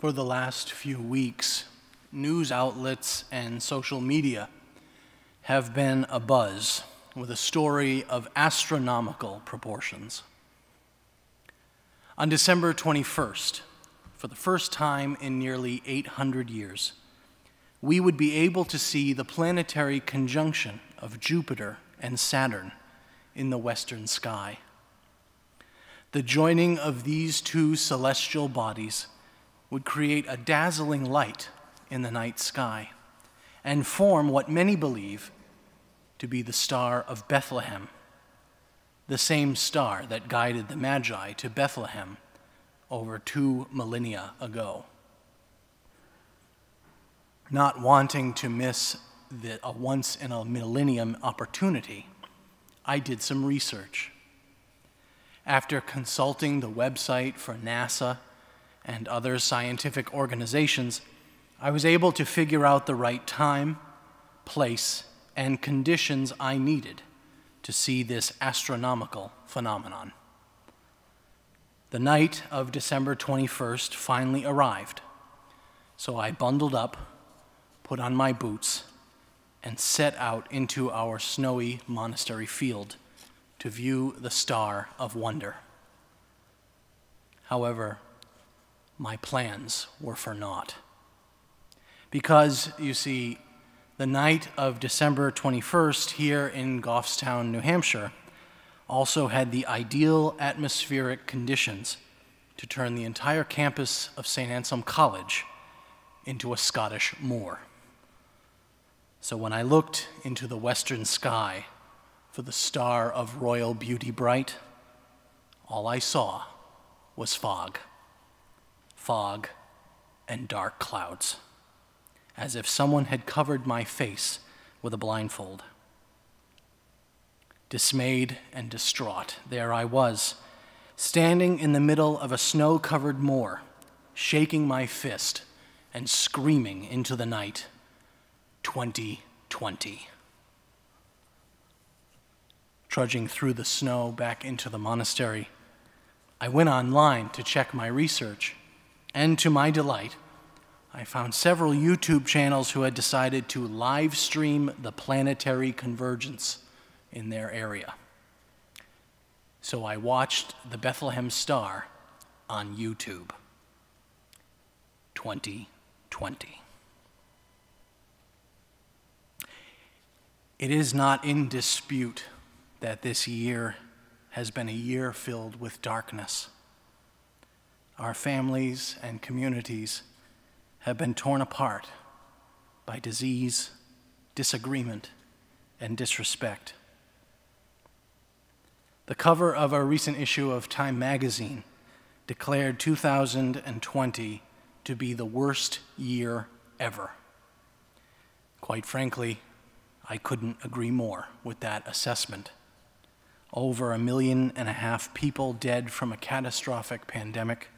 For the last few weeks, news outlets and social media have been abuzz with a story of astronomical proportions. On December 21st, for the first time in nearly 800 years, we would be able to see the planetary conjunction of Jupiter and Saturn in the western sky. The joining of these two celestial bodies would create a dazzling light in the night sky and form what many believe to be the Star of Bethlehem, the same star that guided the Magi to Bethlehem over 2 millennia ago. Not wanting to miss a once-in-a-millennium opportunity, I did some research. After consulting the website for NASA and other scientific organizations, I was able to figure out the right time, place, and conditions I needed to see this astronomical phenomenon. The night of December 21st finally arrived, so I bundled up, put on my boots, and set out into our snowy monastery field to view the Star of Wonder. However, my plans were for naught. Because, you see, the night of December 21st here in Goffstown, New Hampshire, also had the ideal atmospheric conditions to turn the entire campus of Saint Anselm College into a Scottish moor. So when I looked into the western sky for the star of royal beauty bright, all I saw was fog and dark clouds, as if someone had covered my face with a blindfold. Dismayed and distraught, there I was, standing in the middle of a snow-covered moor, shaking my fist and screaming into the night, 2020. Trudging through the snow back into the monastery, I went online to check my research, and to my delight, I found several YouTube channels who had decided to live stream the planetary convergence in their area. So I watched the Bethlehem Star on YouTube. 2020. It is not in dispute that this year has been a year filled with darkness. Our families and communities have been torn apart by disease, disagreement, and disrespect. The cover of a recent issue of Time magazine declared 2020 to be the worst year ever. Quite frankly, I couldn't agree more with that assessment. Over 1.5 million people dead from a catastrophic pandemic,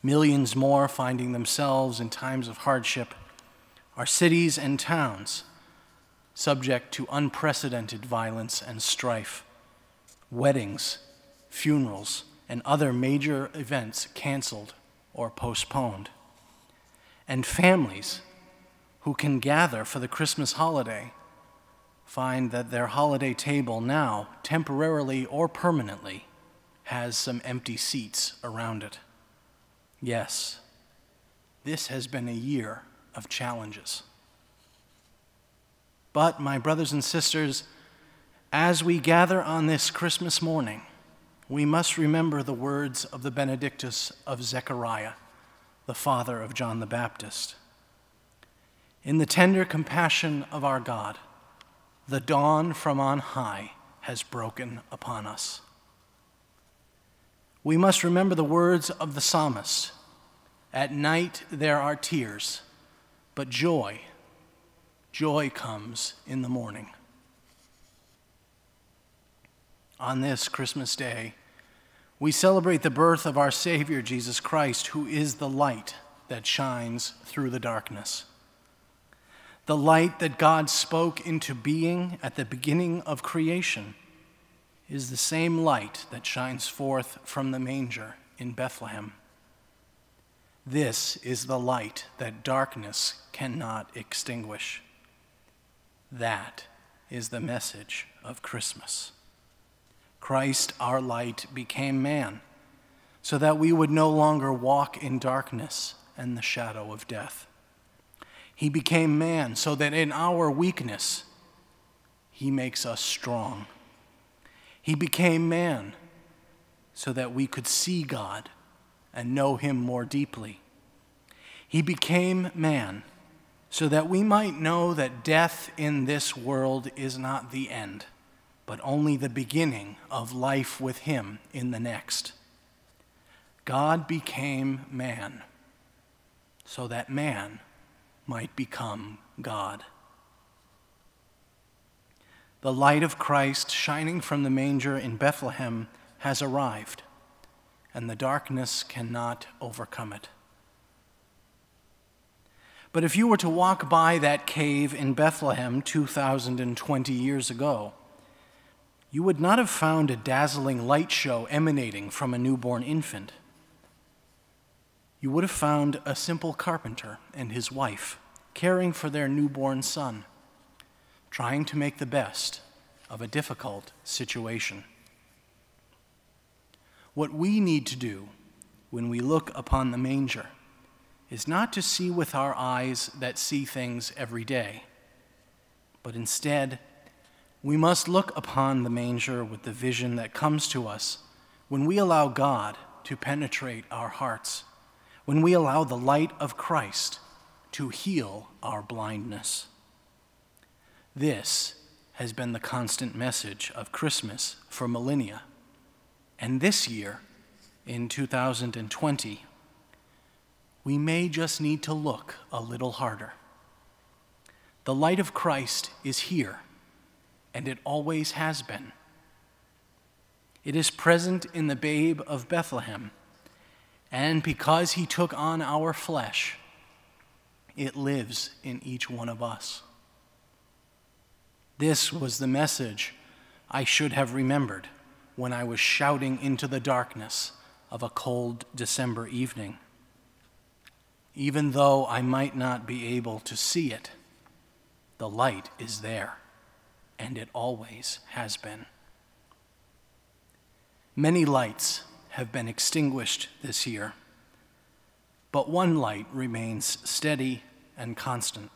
millions more finding themselves in times of hardship, our cities and towns subject to unprecedented violence and strife, weddings, funerals, and other major events canceled or postponed, and families who can gather for the Christmas holiday find that their holiday table now, temporarily or permanently, has some empty seats around it. Yes, this has been a year of challenges. But, my brothers and sisters, as we gather on this Christmas morning, we must remember the words of the Benedictus of Zechariah, the father of John the Baptist. In the tender compassion of our God, the dawn from on high has broken upon us. We must remember the words of the psalmist, "At night there are tears, but joy comes in the morning." On this Christmas day, we celebrate the birth of our Savior, Jesus Christ, who is the light that shines through the darkness. The light that God spoke into being at the beginning of creation is the same light that shines forth from the manger in Bethlehem. This is the light that darkness cannot extinguish. That is the message of Christmas. Christ, our light, became man so that we would no longer walk in darkness and the shadow of death. He became man so that in our weakness, he makes us strong. He became man so that we could see God and know him more deeply. He became man so that we might know that death in this world is not the end, but only the beginning of life with him in the next. God became man so that man might become God. The light of Christ shining from the manger in Bethlehem has arrived, and the darkness cannot overcome it. But if you were to walk by that cave in Bethlehem 2,020 years ago, you would not have found a dazzling light show emanating from a newborn infant. You would have found a simple carpenter and his wife caring for their newborn son, trying to make the best of a difficult situation. What we need to do when we look upon the manger is not to see with our eyes that see things every day, but instead, we must look upon the manger with the vision that comes to us when we allow God to penetrate our hearts, when we allow the light of Christ to heal our blindness. This has been the constant message of Christmas for millennia. And this year, in 2020, we may just need to look a little harder. The light of Christ is here, and it always has been. It is present in the babe of Bethlehem, and because he took on our flesh, it lives in each one of us. This was the message I should have remembered when I was shouting into the darkness of a cold December evening. Even though I might not be able to see it, the light is there, and it always has been. Many lights have been extinguished this year, but one light remains steady and constant,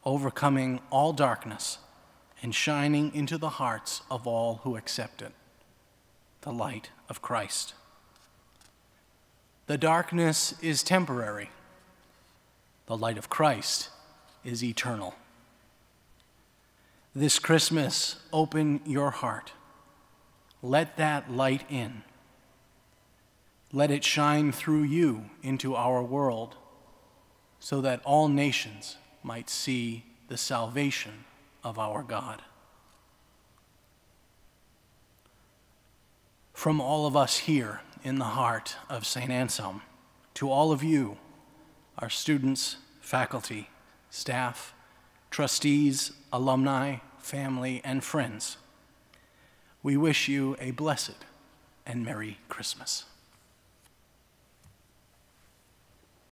overcoming all darkness and shining into the hearts of all who accept it, the light of Christ. The darkness is temporary. The light of Christ is eternal. This Christmas, open your heart. Let that light in. Let it shine through you into our world so that all nations might see the salvation of our God. From all of us here in the heart of Saint Anselm, to all of you, our students, faculty, staff, trustees, alumni, family, and friends, we wish you a blessed and Merry Christmas.